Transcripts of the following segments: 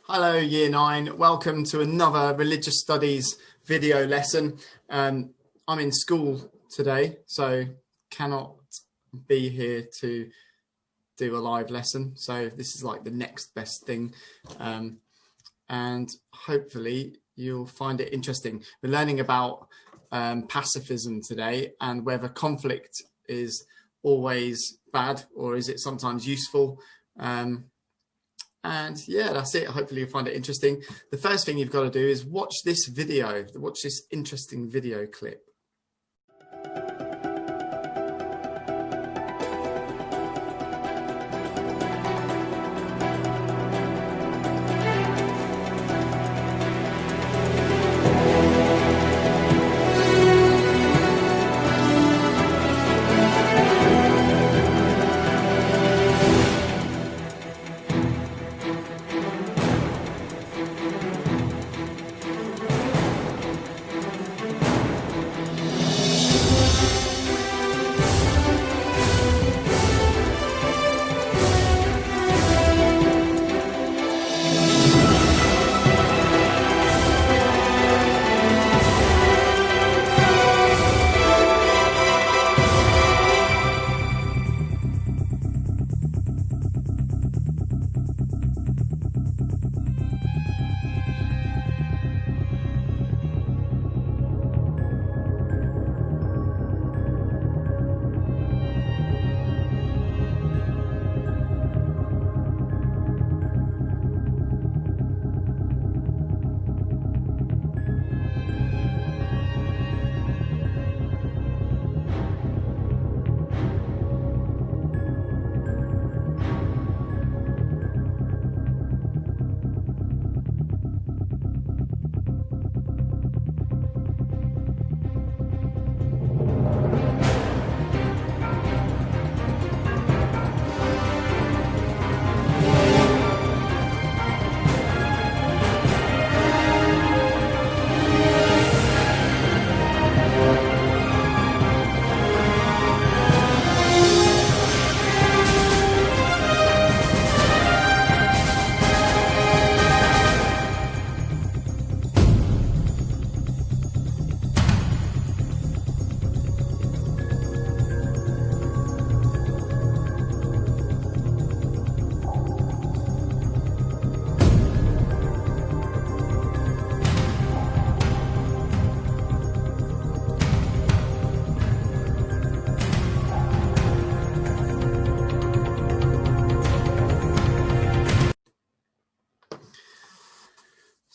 Hello, Year 9. Welcome to another religious studies video lesson. I'm in school today, so cannot be here to do a live lesson. So this is like the next best thing. And hopefully you'll find it interesting. We're learning about pacifism today and whether conflict is always bad or is it sometimes useful. And yeah, that's it. Hopefully you'll find it interesting. The first thing you've got to do is watch this video, watch this interesting video clip.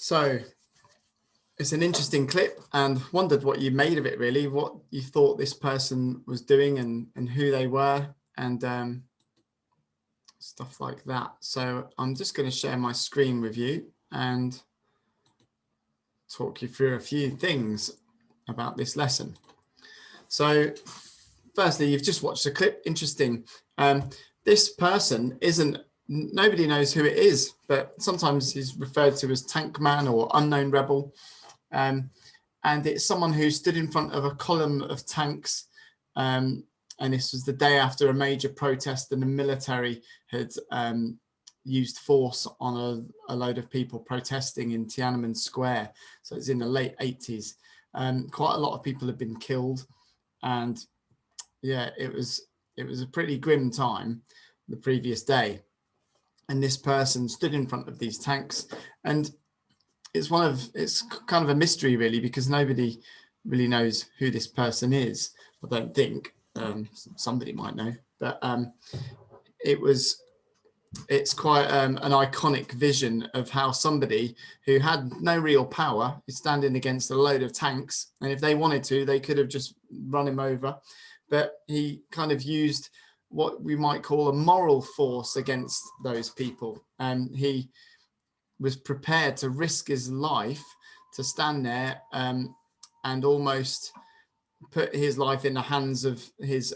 So it's an interesting clip and wondered what you made of it, really, what you thought this person was doing and who they were and stuff like that. So I'm just going to share my screen with you and talk you through a few things about this lesson. So firstly, you've just watched a clip. Interesting. This person nobody knows who it is, but sometimes he's referred to as Tank Man or Unknown Rebel. And it's someone who stood in front of a column of tanks. And this was the day after a major protest and the military had used force on a load of people protesting in Tiananmen Square. So it's in the late 80s. Quite a lot of people had been killed. And yeah, it was a pretty grim time the previous day. And this person stood in front of these tanks, and it's kind of a mystery, really, because nobody really knows who this person is. I don't think. Somebody might know, but it's quite an iconic vision of how somebody who had no real power is standing against a load of tanks, and if they wanted to, they could have just run him over, but he kind of used what we might call a moral force against those people. And he was prepared to risk his life to stand there and almost put his life in the hands of his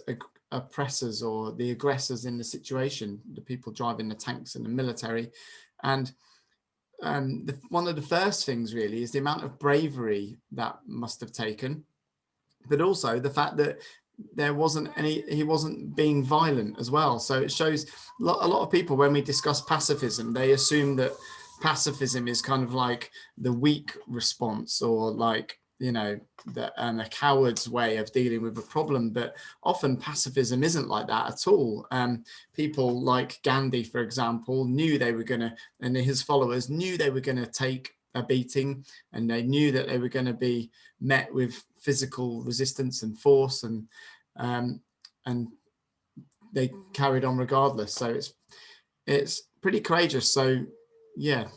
oppressors or the aggressors in the situation, the people driving the tanks and the military. And one of the first things really is the amount of bravery that must have taken, but also the fact that he wasn't being violent as well. So it shows a lot of people, when we discuss pacifism, they assume that pacifism is kind of like the weak response, or like, you know, a coward's way of dealing with a problem. But often pacifism isn't like that at all. People like Gandhi, for example, knew they were going to, and his followers knew they were going to take a beating, and they knew that they were going to be met with physical resistance and force, and they carried on regardless. So it's pretty courageous. So yeah,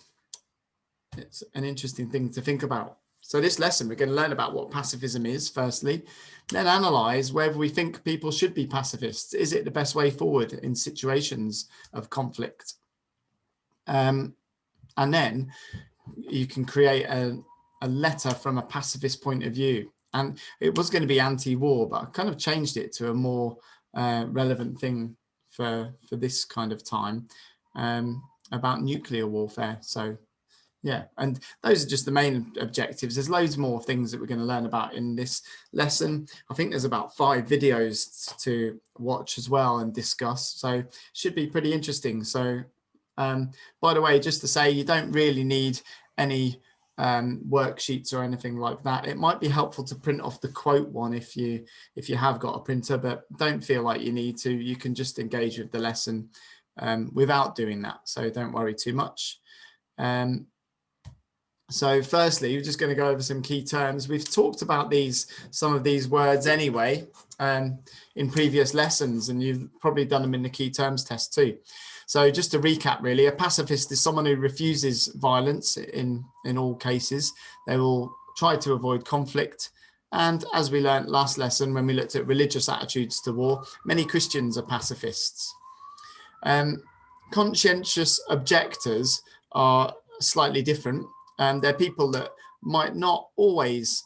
it's an interesting thing to think about. So this lesson, we're going to learn about what pacifism is, firstly, then analyze whether we think people should be pacifists. Is it the best way forward in situations of conflict? And then you can create a letter from a pacifist point of view. And it was going to be anti-war, but I kind of changed it to a more relevant thing for this kind of time, about nuclear warfare. So yeah, and those are just the main objectives. There's loads more things that we're going to learn about in this lesson. I think there's about 5 videos to watch as well and discuss, so should be pretty interesting. So by the way, just to say, you don't really need any worksheets or anything like that. It might be helpful to print off the quote one if you have got a printer, but don't feel like you need to. You can just engage with the lesson without doing that, so don't worry too much. So firstly, we're just going to go over some key terms. We've talked about some of these words anyway in previous lessons, and you've probably done them in the key terms test too. So just to recap, really, a pacifist is someone who refuses violence in all cases. They will try to avoid conflict. And as we learned last lesson, when we looked at religious attitudes to war, many Christians are pacifists. Conscientious objectors are slightly different. They're people that might not always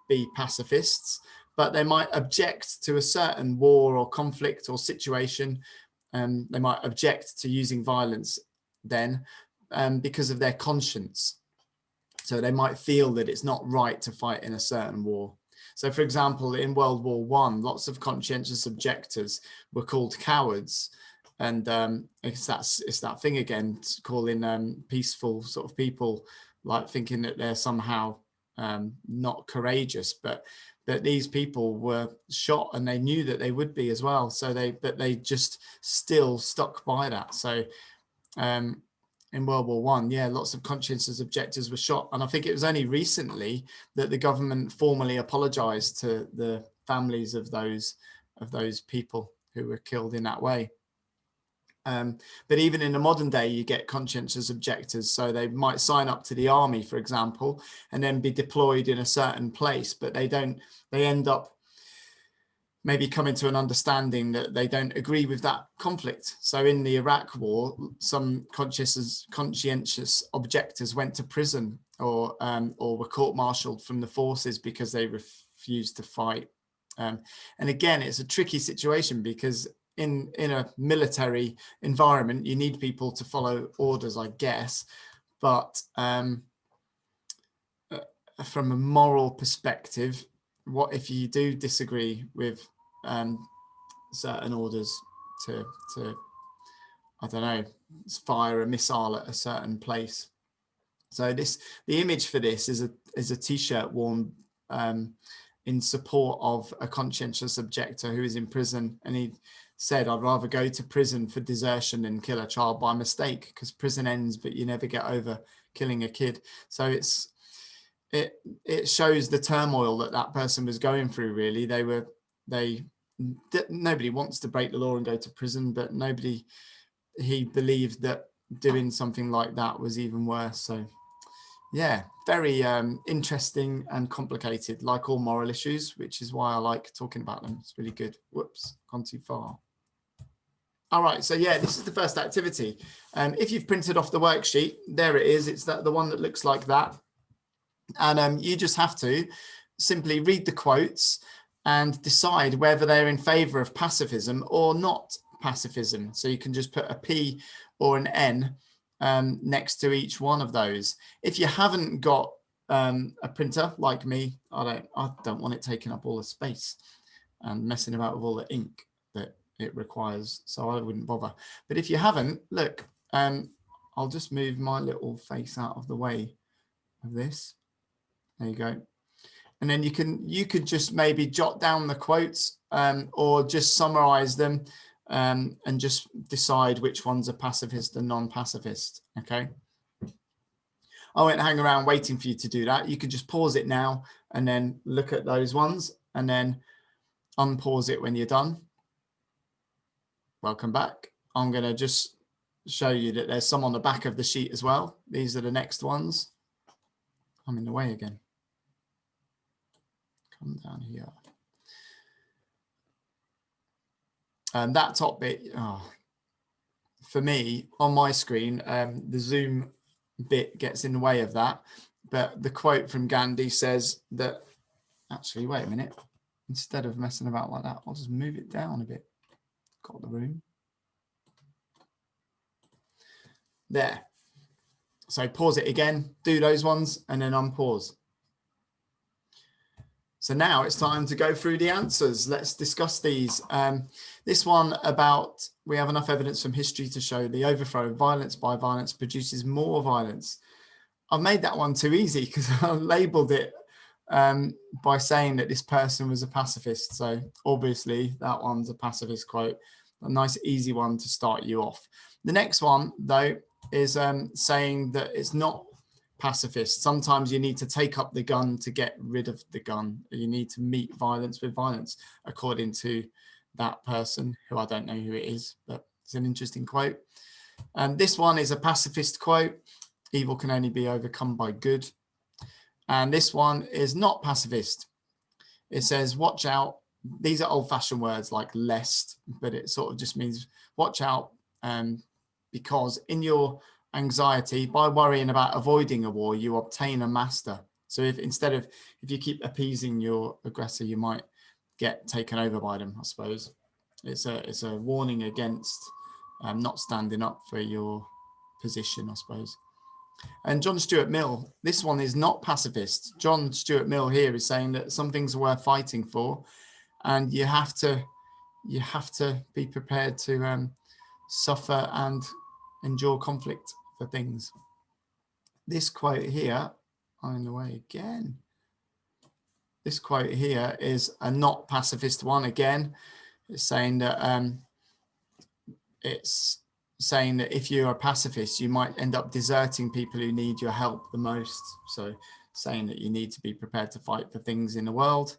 be pacifists, but they might object to a certain war or conflict or situation. They might object to using violence then because of their conscience. So they might feel that it's not right to fight in a certain war. So for example, in World War I, lots of conscientious objectors were called cowards. And it's that thing again, calling peaceful sort of people, like thinking that they're somehow not courageous, but these people were shot and they knew that they would be as well. So they just still stuck by that. So in World War I, yeah, lots of conscientious objectors were shot. And I think it was only recently that the government formally apologized to the families of those people who were killed in that way. But even in the modern day, you get conscientious objectors. So they might sign up to the army, for example, and then be deployed in a certain place, but they end up maybe coming to an understanding that they don't agree with that conflict. So in the Iraq war, some conscientious objectors went to prison or were court-martialed from the forces because they refused to fight. And again, it's a tricky situation because in a military environment, you need people to follow orders, I guess. But from a moral perspective, what if you do disagree with certain orders to I don't know, fire a missile at a certain place? So the image for this is a t-shirt worn in support of a conscientious objector who is in prison, and he said, "I'd rather go to prison for desertion than kill a child by mistake, because prison ends, but you never get over killing a kid." So it shows the turmoil that person was going through. Really, nobody wants to break the law and go to prison, but he believed that doing something like that was even worse. So yeah, very interesting and complicated, like all moral issues, which is why I like talking about them. It's really good. Whoops, gone too far. All right, so yeah, this is the first activity. If you've printed off the worksheet, there it is. It's the one that looks like that. And you just have to simply read the quotes and decide whether they're in favor of pacifism or not pacifism. So you can just put a P or an N next to each one of those. If you haven't got a printer like me, I don't want it taking up all the space and messing about with all the ink that it requires, so I wouldn't bother. But if you haven't, look, I'll just move my little face out of the way of this. There you go. And then you could just maybe jot down the quotes or just summarize them and just decide which one's a pacifist and non-pacifist. Okay. I won't hang around waiting for you to do that. You can just pause it now and then look at those ones and then unpause it when you're done. Welcome back. I'm going to just show you that there's some on the back of the sheet as well. These are the next ones. I'm in the way again. Come down here. And that top bit, for me, on my screen, the Zoom bit gets in the way of that. But the quote from Gandhi says that, actually, wait a minute. Instead of messing about like that, I'll just move it down a bit. Got the room. There. So pause it again, do those ones, and then unpause. So now it's time to go through the answers. Let's discuss these. This one about, we have enough evidence from history to show the overthrow of violence by violence produces more violence. I've made that one too easy because I labeled it by saying that this person was a pacifist. So obviously that one's a pacifist quote. A nice easy one to start you off. The next one, though, is saying that it's not pacifist. Sometimes you need to take up the gun to get rid of the gun. You need to meet violence with violence, according to that person, who I don't know who it is, but it's an interesting quote. And this one is a pacifist quote. Evil can only be overcome by good. And this one is not pacifist. It says, watch out. These are old-fashioned words like lest, but it sort of just means watch out because in your anxiety, by worrying about avoiding a war, you obtain a master. So if you keep appeasing your aggressor, you might get taken over by them, I suppose. It's a warning against not standing up for your position, I suppose. And John Stuart Mill, this one is not pacifist. John Stuart Mill here is saying that some things are worth fighting for, and you have to be prepared to suffer and endure conflict for things. This quote here, I'm in the way again. This quote here is a not pacifist one again. It's saying that if you're a pacifist, you might end up deserting people who need your help the most. So saying that you need to be prepared to fight for things in the world.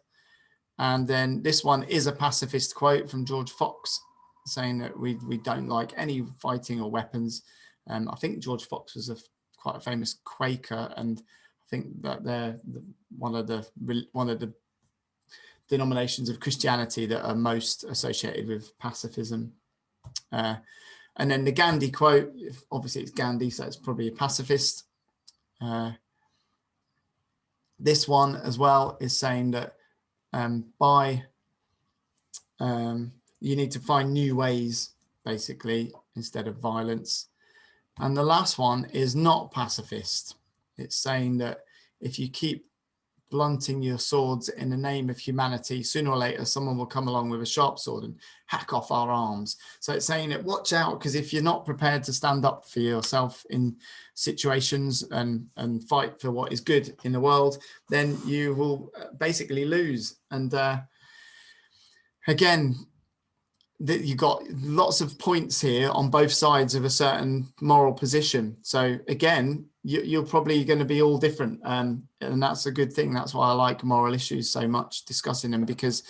And then this one is a pacifist quote from George Fox, saying that we don't like any fighting or weapons. I think George Fox was quite a famous Quaker, and I think that they're one of the denominations of Christianity that are most associated with pacifism. And then the Gandhi quote, obviously it's Gandhi, so it's probably a pacifist. This one as well is saying that you need to find new ways, basically, instead of violence. And the last one is not pacifist. It's saying that if you keep blunting your swords in the name of humanity, sooner or later someone will come along with a sharp sword and hack off our arms. So it's saying that watch out, because if you're not prepared to stand up for yourself in situations and fight for what is good in the world, then you will basically lose. And again, that you got lots of points here on both sides of a certain moral position. So again, you're probably going to be all different, and that's a good thing. That's why I like moral issues so much, discussing them, because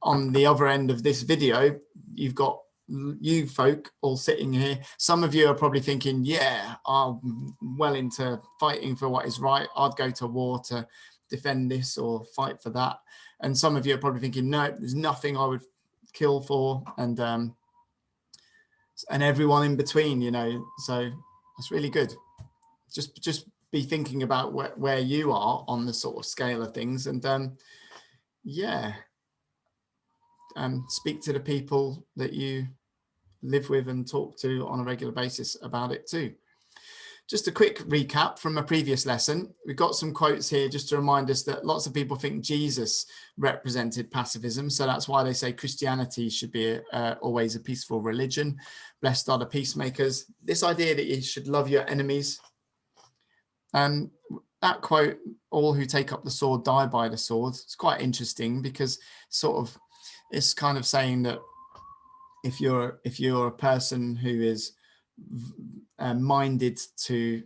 on the other end of this video, you've got you folk all sitting here. Some of you are probably thinking, yeah, I'm well into fighting for what is right. I'd go to war to defend this or fight for that. And some of you are probably thinking, no, there's nothing I would kill for, and everyone in between, you know. So that's really good. Just be thinking about where you are on the sort of scale of things, and speak to the people that you live with and talk to on a regular basis about it too. just a quick recap from a previous lesson. We've got some quotes here just to remind us that lots of people think Jesus represented pacifism. So that's why they say Christianity should be always a peaceful religion. Blessed are the peacemakers. This idea that you should love your enemies. And that quote, all who take up the sword die by the sword, it's quite interesting because sort of it's kind of saying that if you're a person who is minded to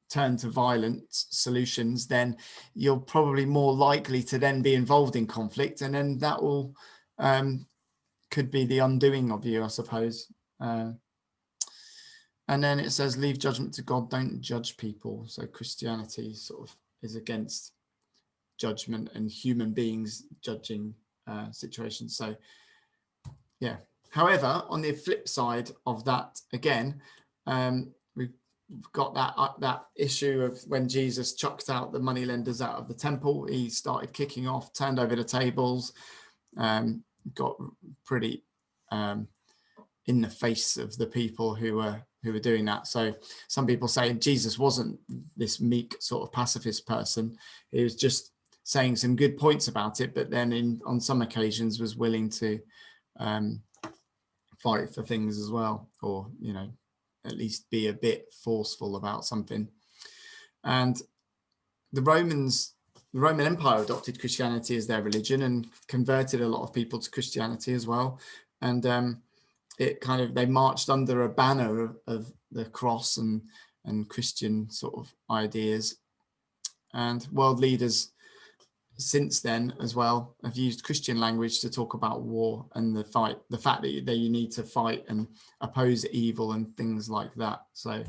turn to violent solutions, then you're probably more likely to then be involved in conflict, and then that will could be the undoing of you, I suppose. And then it says, leave judgment to God, don't judge people. So Christianity sort of is against judgment and human beings judging situations. So yeah. However, on the flip side of that, again, we've got that issue of when Jesus chucked out the moneylenders out of the temple. He started kicking off, turned over the tables, got pretty in the face of the people who were doing that. So some people say Jesus wasn't this meek sort of pacifist person. He was just saying some good points about it, but then on some occasions was willing to fight for things as well, or at least be a bit forceful about something. And the Roman Empire adopted Christianity as their religion and converted a lot of people to Christianity as well. And they marched under a banner of the cross and Christian sort of ideas. And world leaders since then as well have used Christian language to talk about war and the fact that you need to fight and oppose evil and things like that. So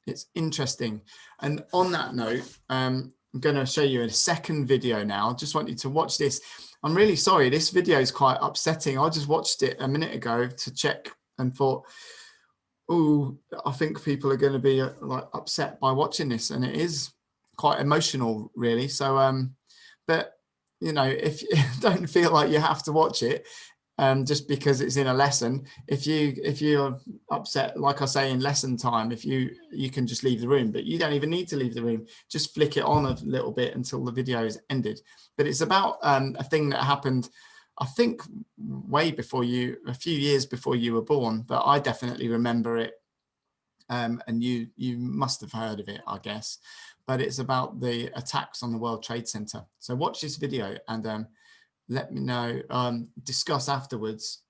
it's interesting. And on that note, I'm going to show you a second video now. Just want you to watch this. I'm really sorry, this video is quite upsetting. I just watched it a minute ago to check and thought, oh, I think people are going to be upset by watching this, and it is quite emotional, really. So but if you don't feel like you have to watch it just because it's in a lesson, if you're upset, like I say, in lesson time, if you can just leave the room, but you don't even need to leave the room. Just flick it on a little bit until the video is ended. But it's about a thing that happened, I think, way before a few years before you were born, but I definitely remember it. And you must have heard of it, I guess. But it's about the attacks on the World Trade Center. So watch this video and let me know, discuss afterwards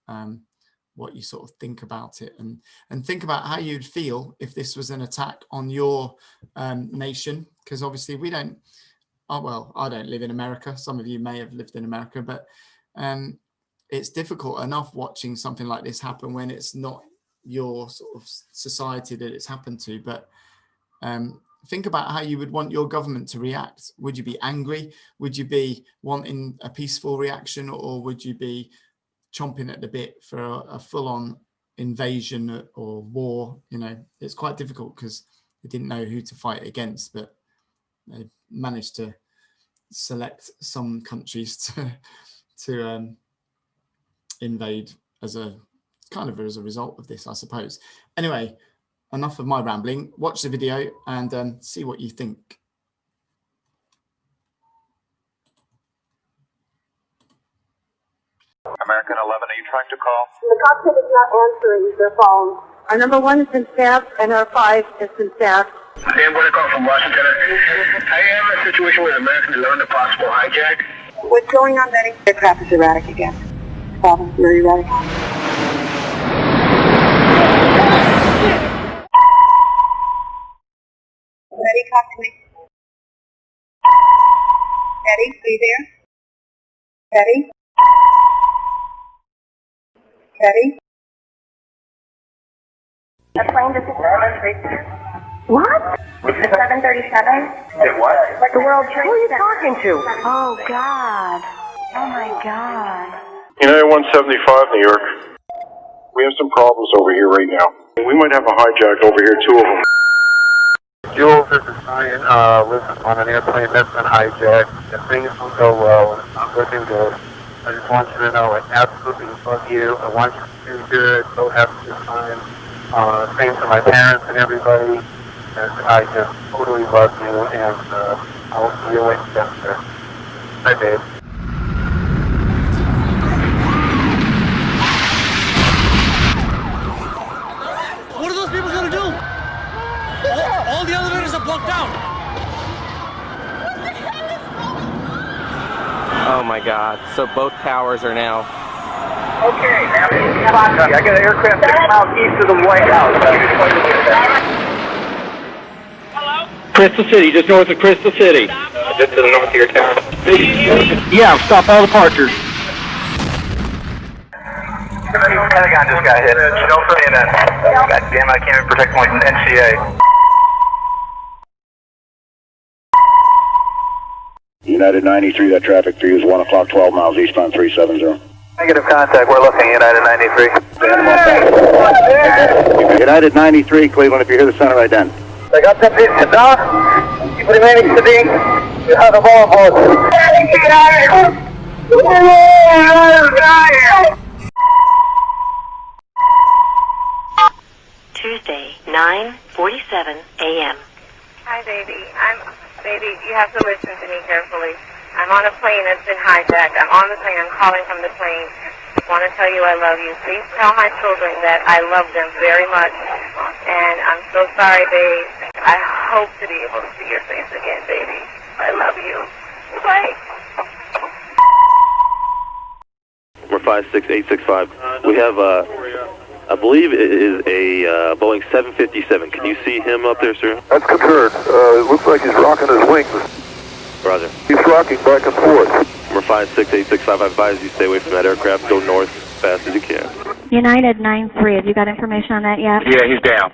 what you sort of think about it, and think about how you'd feel if this was an attack on your nation. Because obviously we don't, I don't live in America. Some of you may have lived in America, but it's difficult enough watching something like this happen when it's not your sort of society that it's happened to. But think about how you would want your government to react. Would you be angry? Would you be wanting a peaceful reaction, or would you be chomping at the bit for a full-on invasion or war? It's quite difficult because they didn't know who to fight against, but they managed to select some countries to invade as a result of this, I suppose. Anyway, enough of my rambling. Watch the video and see what you think. American 11, are you trying to call? The cockpit is not answering their phone. Our number 1 has been staffed and our 5 has been staffed. I'm going to call from Washington. I have a situation with American 11, a possible hijack. What's going on, Betty? The aircraft is erratic again. Problem, very erratic. Betty, talk to me. Betty, are you there? Betty? Betty? The plane just What? The 737? It what? The World Trade Who are you Center. talking to? Oh, God. Oh, my God. United 175, New York. We have some problems over here right now. We might have a hijack over here, 2 of them. Jules, this is Ryan. Listen, on an airplane that's been hijacked, if things don't go well, and it's not looking good, I just want you to know I absolutely love you. I want you to do good. Go have a good time. Same to my parents and everybody. And I just totally love you, and I will see you in Chester. Bye, babe. What are those people gonna do? All the elevators are blocked out. Oh my God! So both towers are now. Okay, I got an aircraft 6 miles east of the White House. Crystal City, just north of Crystal City. Just to the north of your town. Yeah, stop all departures. Pentagon just got hit. Don't say that. God damn, I can't even protect my NCA. United 93, that traffic for you is 1 o'clock, 12 miles eastbound 370. Negative contact, we're looking, United 93. United 93, Cleveland, if you hear the center ident. Сега се да, и при мен седи, я да бъда Tuesday, 9:47 a.m. Hi, baby. Baby, you have to listen to me carefully. I'm on a plane that's been hijacked. I'm on the plane. I'm calling from the plane. I want to tell you I love you. Please tell my children that I love them very much. And I'm so sorry, babe. I hope to be able to see your face again, baby. I love you. Bye. We're 56865. We have, I believe it is a Boeing 757. Can you see him up there, sir? That's confirmed. It looks like he's rocking his wings. Roger. He's rocking back and forth. We're 56865. I advise you stay away from that aircraft. Go north as fast as you can. United 93, have you got information on that yet? Yeah, he's down.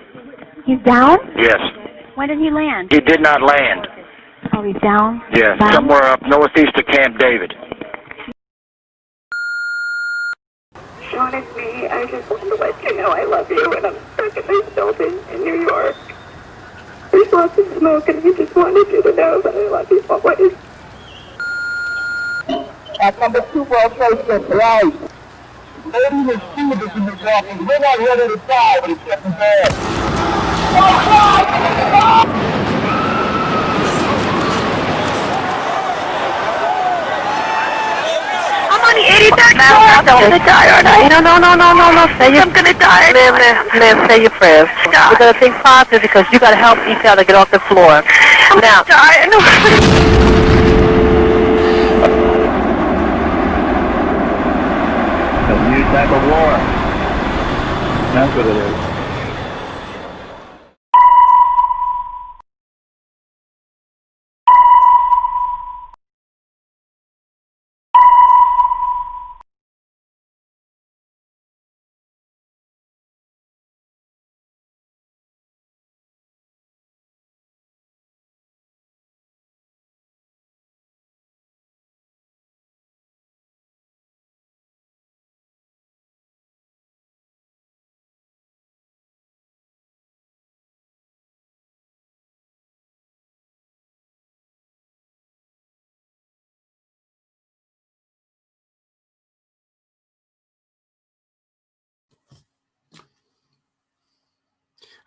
He's down? Yes. When did he land? He did not land. Oh, he's down? Yes, Down? somewhere up northeast of Camp David. Sean, it's me. I just want to let you know I love you, and I'm stuck in this building in New York. There's lots of smoke, and I just wanted you to know that I love you always. At number 2 World Trade Center, right. Lady was shooting in the office. We're not ready to die, but it's getting bad. I'm on the 83rd floor. I'm gonna die, aren't I? No. I'm gonna die. Liv, say your prayers. We're gonna think positive because you gotta help each other get off the floor. I'm Now, gonna die. A new type of war. That's what it is.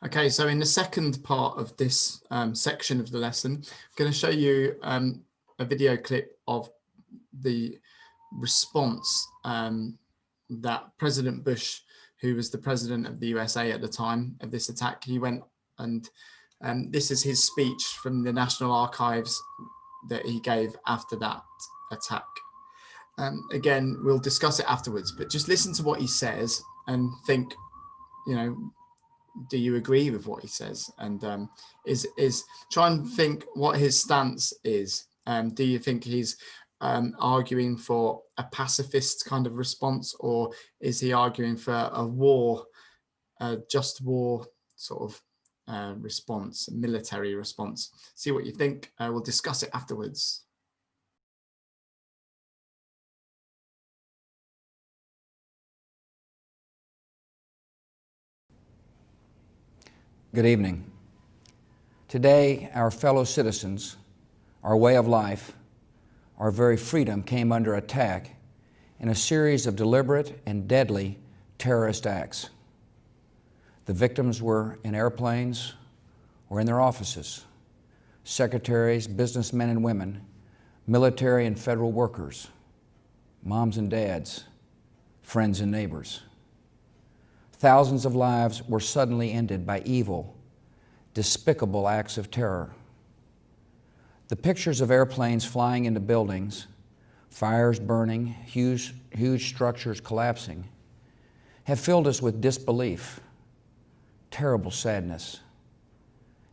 Okay, so in the second part of this section of the lesson, I'm going to show you a video clip of the response that President Bush, who was the president of the USA at the time of this attack, he went and this is his speech from the National Archives that he gave after that attack. Again, we'll discuss it afterwards, but just listen to what he says and think, you know, do you agree with what he says? And is try and think what his stance is. Do you think he's arguing for a pacifist kind of response, or is he arguing for a war, just war sort of response, a military response? See what you think. We'll discuss it afterwards. Good evening. Today, our fellow citizens, our way of life, our very freedom came under attack in a series of deliberate and deadly terrorist acts. The victims were in airplanes or in their offices. Secretaries, businessmen and women, military and federal workers, moms and dads, friends and neighbors. Thousands of lives were suddenly ended by evil, despicable acts of terror. The pictures of airplanes flying into buildings, fires burning, huge structures collapsing, have filled us with disbelief, terrible sadness,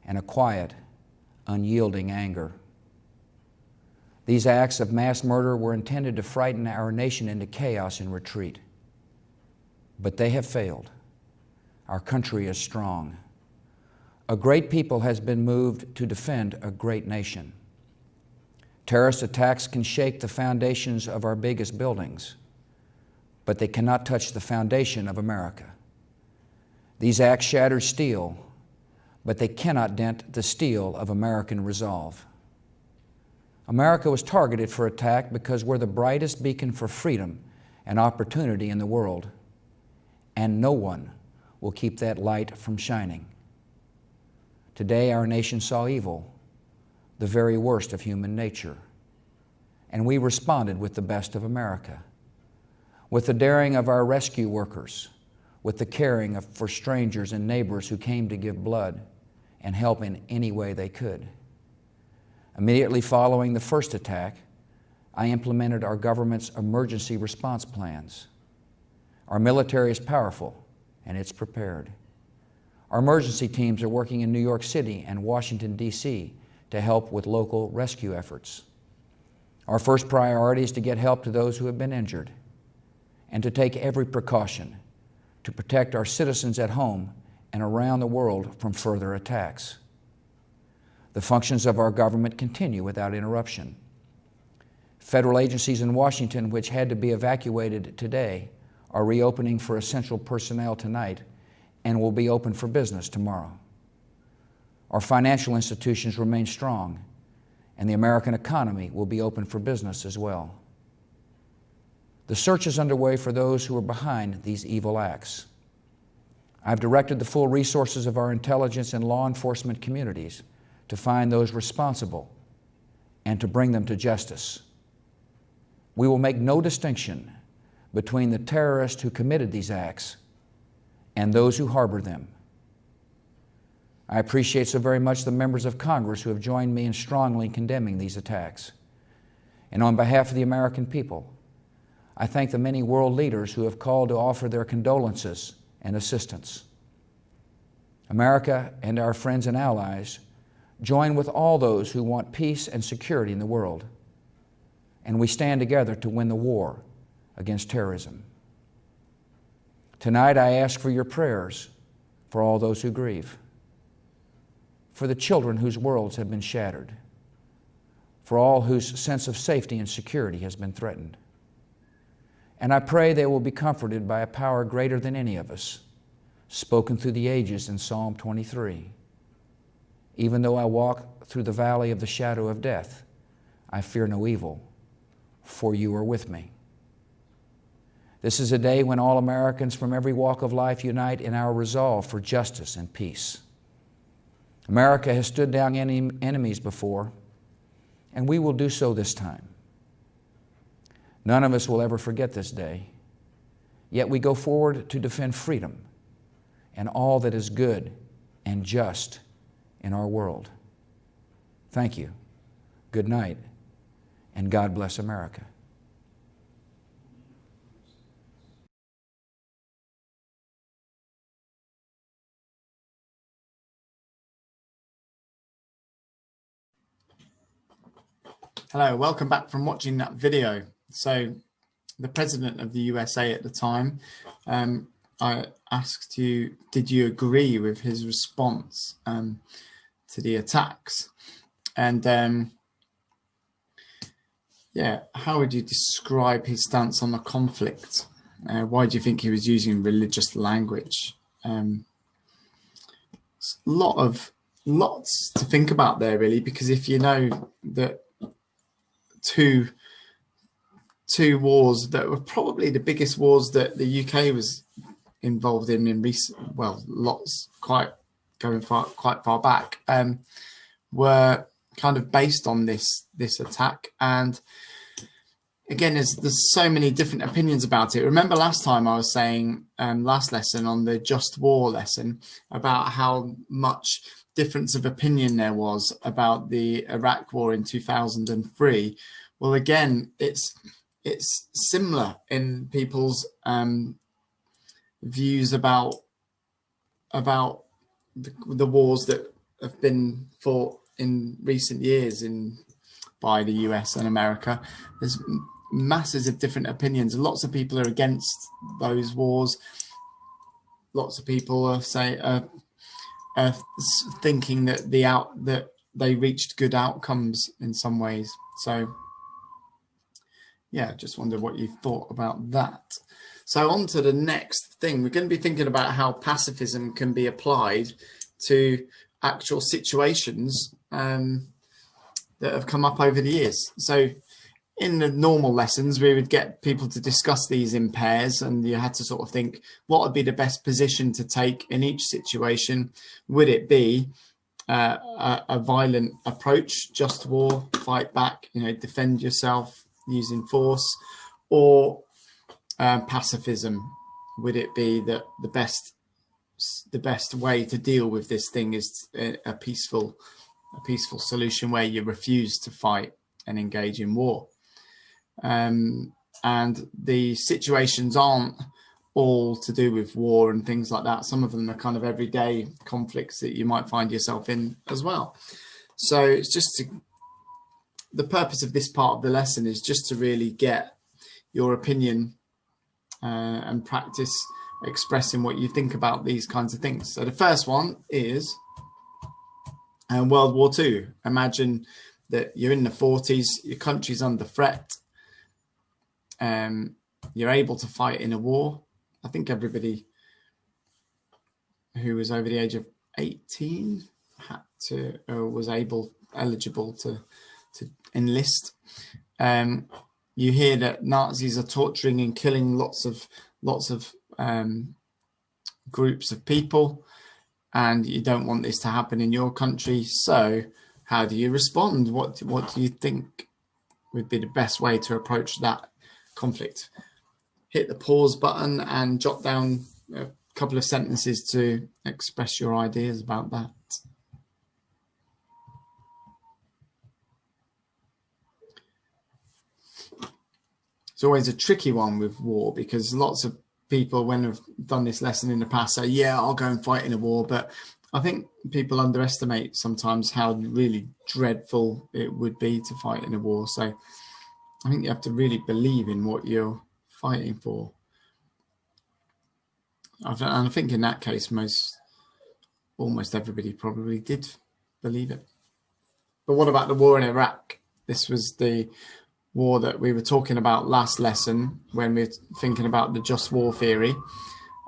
and a quiet, unyielding anger. These acts of mass murder were intended to frighten our nation into chaos and retreat. But they have failed. Our country is strong. A great people has been moved to defend a great nation. Terrorist attacks can shake the foundations of our biggest buildings, but they cannot touch the foundation of America. These acts shatter steel, but they cannot dent the steel of American resolve. America was targeted for attack because we're the brightest beacon for freedom and opportunity in the world, and no one will keep that light from shining. Today, our nation saw evil, the very worst of human nature, and we responded with the best of America, with the daring of our rescue workers, with the caring for strangers and neighbors who came to give blood and help in any way they could. Immediately following the first attack, I implemented our government's emergency response plans. Our military is powerful and it's prepared. Our emergency teams are working in New York City and Washington, D.C. to help with local rescue efforts. Our first priority is to get help to those who have been injured and to take every precaution to protect our citizens at home and around the world from further attacks. The functions of our government continue without interruption. Federal agencies in Washington, which had to be evacuated today, are reopening for essential personnel tonight and will be open for business tomorrow. Our financial institutions remain strong, and the American economy will be open for business as well. The search is underway for those who are behind these evil acts. I've directed the full resources of our intelligence and law enforcement communities to find those responsible and to bring them to justice. We will make no distinction between the terrorists who committed these acts and those who harbor them. I appreciate so very much the members of Congress who have joined me in strongly condemning these attacks. And on behalf of the American people, I thank the many world leaders who have called to offer their condolences and assistance. America and our friends and allies join with all those who want peace and security in the world, and we stand together to win the war against terrorism. Tonight, I ask for your prayers for all those who grieve, for the children whose worlds have been shattered, for all whose sense of safety and security has been threatened. And I pray they will be comforted by a power greater than any of us, spoken through the ages in Psalm 23. Even though I walk through the valley of the shadow of death, I fear no evil, for you are with me. This is a day when all Americans from every walk of life unite in our resolve for justice and peace. America has stood down enemies before, and we will do so this time. None of us will ever forget this day, yet we go forward to defend freedom and all that is good and just in our world. Thank you. Good night, and God bless America. Hello, welcome back from watching that video. So the president of the USA at the time, I asked you, did you agree with his response to the attacks? And yeah, how would you describe his stance on the conflict? Why do you think he was using religious language? Lots to think about there, really, because if you know that two wars that were probably the biggest wars that the UK was involved in recent, well, lots quite far back, were kind of based on this attack. And again, there's so many different opinions about it. Remember last time I was saying, last lesson on the Just War lesson, about how much difference of opinion there was about the Iraq War in 2003. Well, again, it's similar in people's views about the wars that have been fought in recent years by the US and America. There's masses of different opinions. Lots of people are against those wars. Lots of people are thinking that that they reached good outcomes in some ways. So yeah, just wonder what you thought about that. So on to the next thing. We're going to be thinking about how pacifism can be applied to actual situations that have come up over the years. So in the normal lessons, we would get people to discuss these in pairs, and you had to sort of think, what would be the best position to take in each situation? Would it be a violent approach, just war, fight back, defend yourself using force, or pacifism? Would it be that the best way to deal with this thing is a peaceful solution where you refuse to fight and engage in war? And the situations aren't all to do with war and things like that. Some of them are kind of everyday conflicts that you might find yourself in as well. So it's just the purpose of this part of the lesson is just to really get your opinion and practice expressing what you think about these kinds of things. So the first one is World War II. Imagine that you're in the 40s, your country's under threat. You're able to fight in a war. I think everybody who was over the age of 18 was eligible to enlist. You hear that Nazis are torturing and killing lots of groups of people, and you don't want this to happen in your country. So how do you respond? What do you think would be the best way to approach that conflict? Hit the pause button and jot down a couple of sentences to express your ideas about that. It's always a tricky one with war, because lots of people, when have done this lesson in the past, say, yeah, I'll go and fight in a war. But I think people underestimate sometimes how really dreadful it would be to fight in a war. So I think you have to really believe in what you're fighting for. And I think in that case, almost everybody probably did believe it. But what about the war in Iraq? This was the war that we were talking about last lesson when we were thinking about the just war theory.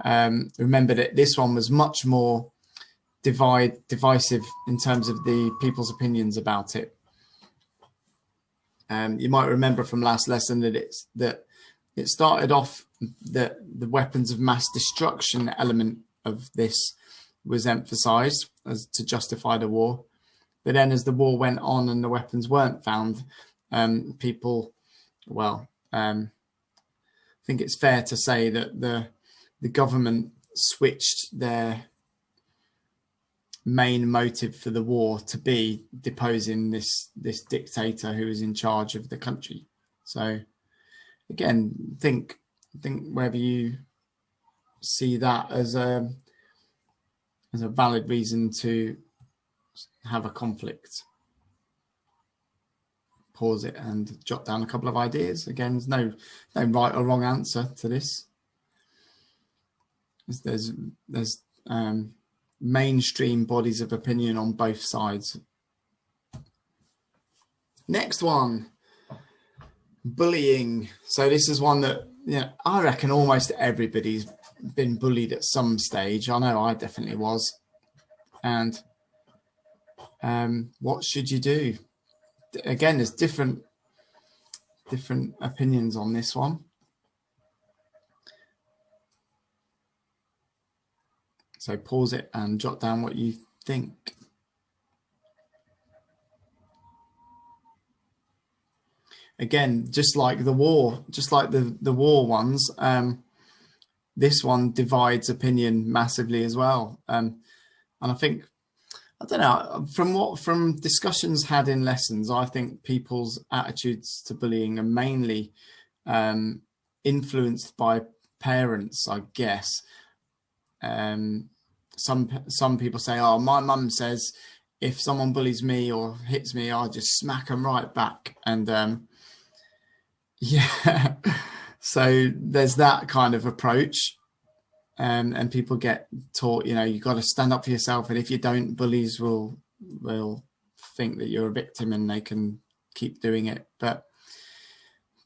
Remember that this one was much more divisive in terms of the people's opinions about it. You might remember from last lesson that it started off that the weapons of mass destruction element of this was emphasized as to justify the war. But then as the war went on and the weapons weren't found, people, I think it's fair to say that the government switched their main motive for the war to be deposing this dictator who was in charge of the country. So again, think whether you see that as a valid reason to have a conflict. Pause it and jot down a couple of ideas. Again, there's no right or wrong answer to this. There's mainstream bodies of opinion on both sides. Next one, bullying. So this is one that I reckon almost everybody's been bullied at some stage. I know I definitely was. And what should you do? Again, there's different opinions on this one. So pause it and jot down what you think. Again, just like the war, just like the war ones, this one divides opinion massively as well. And I think, I don't know, from discussions had in lessons, I think people's attitudes to bullying are mainly influenced by parents, I guess. Some people say, oh, my mum says if someone bullies me or hits me, I'll just smack them right back. And yeah, so there's that kind of approach. And people get taught, you know, you've got to stand up for yourself. And if you don't, bullies will think that you're a victim and they can keep doing it. But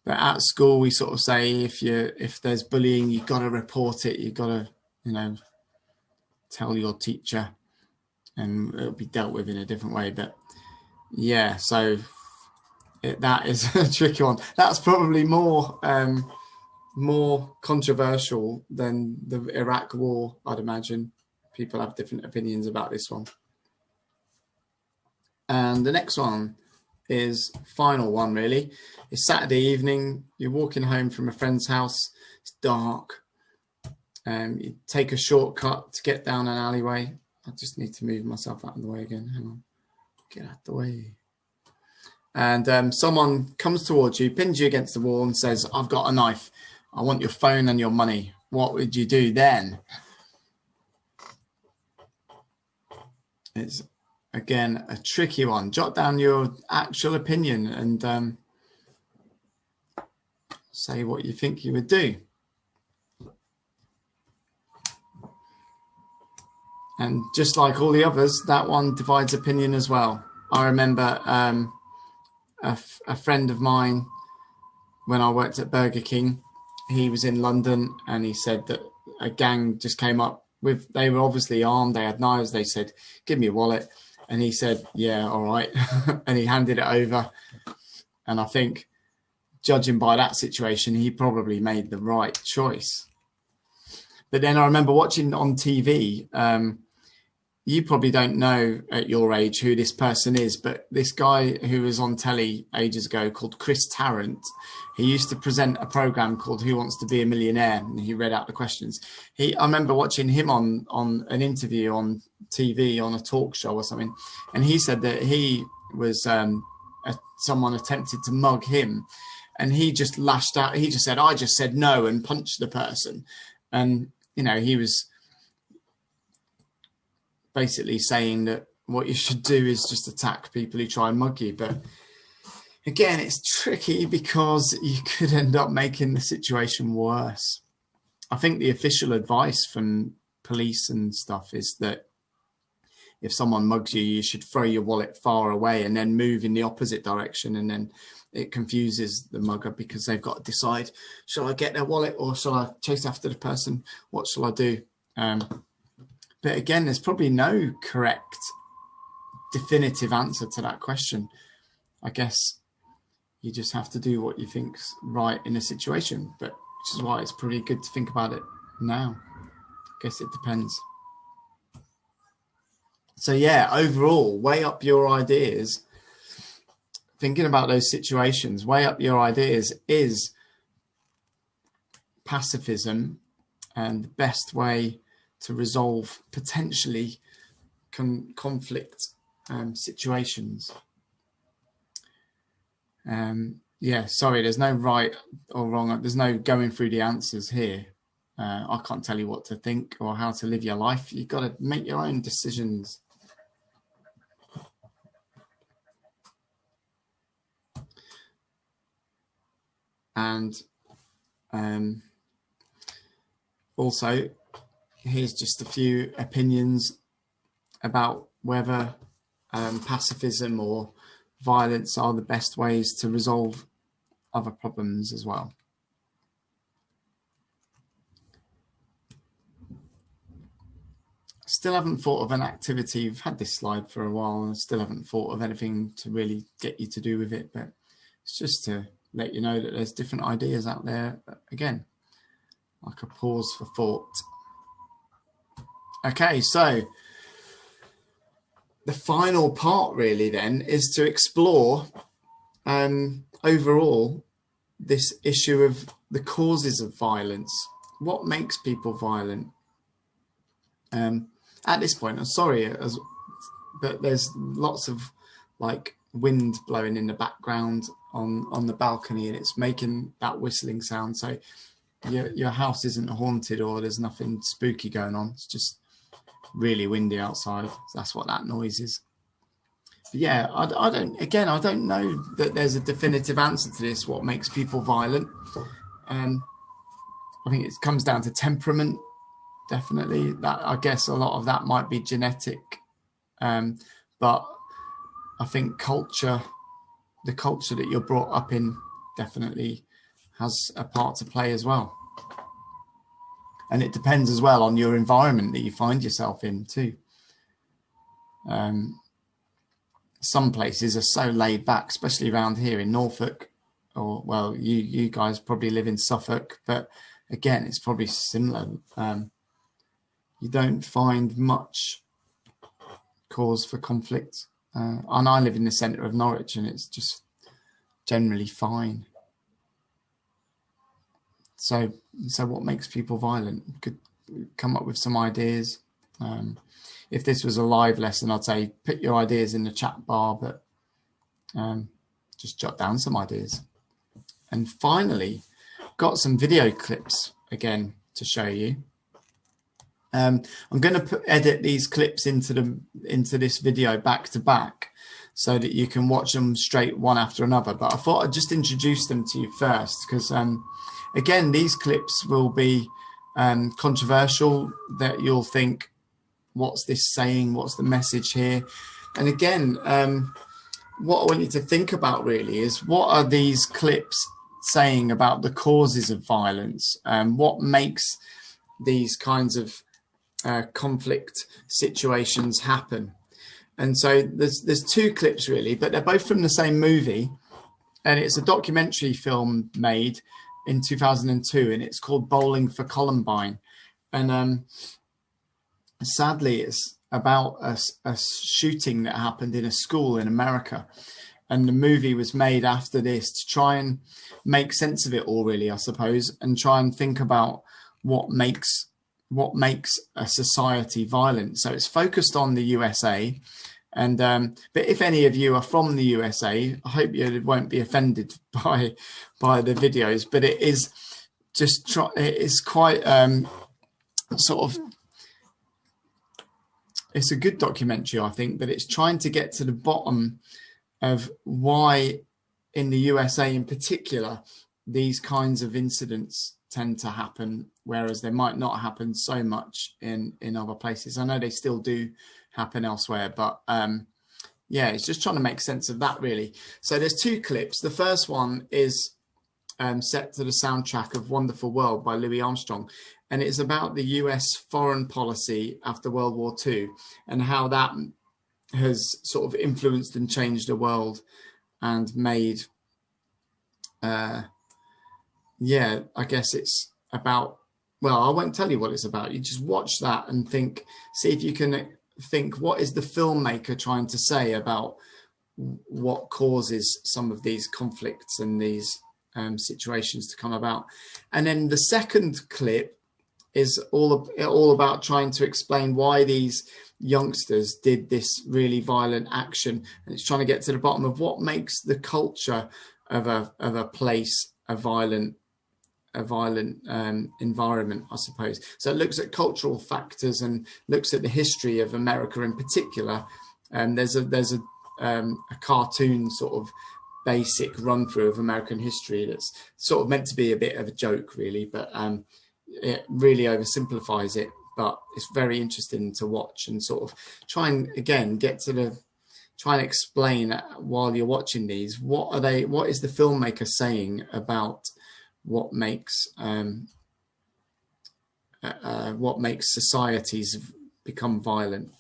at school, we sort of say if there's bullying, you've got to report it. You've got to, you know, tell your teacher and it'll be dealt with in a different way. But yeah, so that is a tricky one. That's probably more controversial than the Iraq war, I'd imagine. People have different opinions about this one. And the next one is final one, really. It's Saturday evening, you're walking home from a friend's house, it's dark, you take a shortcut to get down an alleyway. I just need to move myself out of the way again. Hang on, get out of the way. And someone comes towards you, pins you against the wall and says, I've got a knife. I want your phone and your money. What would you do then? It's, again, a tricky one. Jot down your actual opinion and say what you think you would do. And just like all the others, that one divides opinion as well. I remember a friend of mine, when I worked at Burger King, he was in London and he said that a gang just came up with, they were obviously armed, they had knives, they said, give me your wallet. And he said, yeah, all right. And he handed it over. And I think, judging by that situation, he probably made the right choice. But then I remember watching on TV, you probably don't know at your age who this person is, but this guy who was on telly ages ago called Chris Tarrant, he used to present a program called Who Wants to Be a Millionaire? And he read out the questions. I remember watching him on an interview on TV on a talk show or something. And he said that he was, someone attempted to mug him and he just lashed out. He just said, I just said no, and punched the person. And, you know, he was basically saying that what you should do is just attack people who try and mug you. But again, it's tricky because you could end up making the situation worse. I think the official advice from police and stuff is that if someone mugs you, you should throw your wallet far away and then move in the opposite direction. And then it confuses the mugger because they've got to decide, shall I get their wallet or shall I chase after the person? What shall I do? But again, there's probably no correct, definitive answer to that question. I guess you just have to do what you think's right in a situation, but which is why it's pretty good to think about it now. I guess it depends. So yeah, overall, weigh up your ideas. Thinking about those situations, weigh up your ideas. Is pacifism and the best way to resolve potentially conflict situations? Yeah, sorry, there's no right or wrong. There's no going through the answers here. I can't tell you what to think or how to live your life. You've got to make your own decisions. And also, here's just a few opinions about whether pacifism or violence are the best ways to resolve other problems as well. Still haven't thought of an activity. We've had this slide for a while and still haven't thought of anything to really get you to do with it, but it's just to let you know that there's different ideas out there. Again, like a pause for thought. Okay, so the final part really then is to explore overall this issue of the causes of violence. What makes people violent? At this point, I'm sorry, but there's lots of like wind blowing in the background on the balcony, and it's making that whistling sound. So your house isn't haunted or there's nothing spooky going on. It's just really windy outside. That's what that noise is. But yeah, I don't know that there's a definitive answer to this. What makes people violent? I think it comes down to temperament. Definitely, that I guess a lot of that might be genetic, but I think culture, the culture that you're brought up in, definitely has a part to play as well. And it depends as well on your environment that you find yourself in too. Some places are so laid back, especially around here in Norfolk, or well, you guys probably live in Suffolk, but again, it's probably similar. You don't find much cause for conflict. And I live in the centre of Norwich, and it's just generally fine. So what makes people violent? Could come up with some ideas. If this was a live lesson, I'd say put your ideas in the chat bar, but just jot down some ideas. And finally, got some video clips again to show you. I'm going to edit these clips into this video back to back so that you can watch them straight one after another. But I thought I'd just introduce them to you first because, again, these clips will be controversial, that you'll think, what's this saying? What's the message here? And again, what I want you to think about really is what are these clips saying about the causes of violence? What makes these kinds of conflict situations happen? And so there's two clips really, but they're both from the same movie, and it's a documentary film made in 2002, and it's called Bowling for Columbine. And sadly, it's about a shooting that happened in a school in America, and the movie was made after this to try and make sense of it all, really, I suppose, and try and think about what makes a society violent. So it's focused on the USA, and but if any of you are from the USA, I hope you won't be offended by the videos, but it is just it is quite sort of, it's a good documentary, I think, but it's trying to get to the bottom of why in the USA in particular these kinds of incidents tend to happen, whereas they might not happen so much in other places. I know they still do happen elsewhere, but yeah, it's just trying to make sense of that really. So there's two clips. The first one is set to the soundtrack of Wonderful World by Louis Armstrong, and it's about the US foreign policy after World War II and how that has sort of influenced and changed the world and made yeah, I guess it's about, well, I won't tell you what it's about. You just watch that and think, see if you can think, what is the filmmaker trying to say about what causes some of these conflicts and these situations to come about. And then the second clip is all about trying to explain why these youngsters did this really violent action. And it's trying to get to the bottom of what makes the culture of a place a violent environment, I suppose. So it looks at cultural factors and looks at the history of America in particular. And there's a cartoon sort of basic run through of American history that's sort of meant to be a bit of a joke really, but it really oversimplifies it. But it's very interesting to watch and sort of try and again try and explain while you're watching these, what is the filmmaker saying about what makes societies become violent.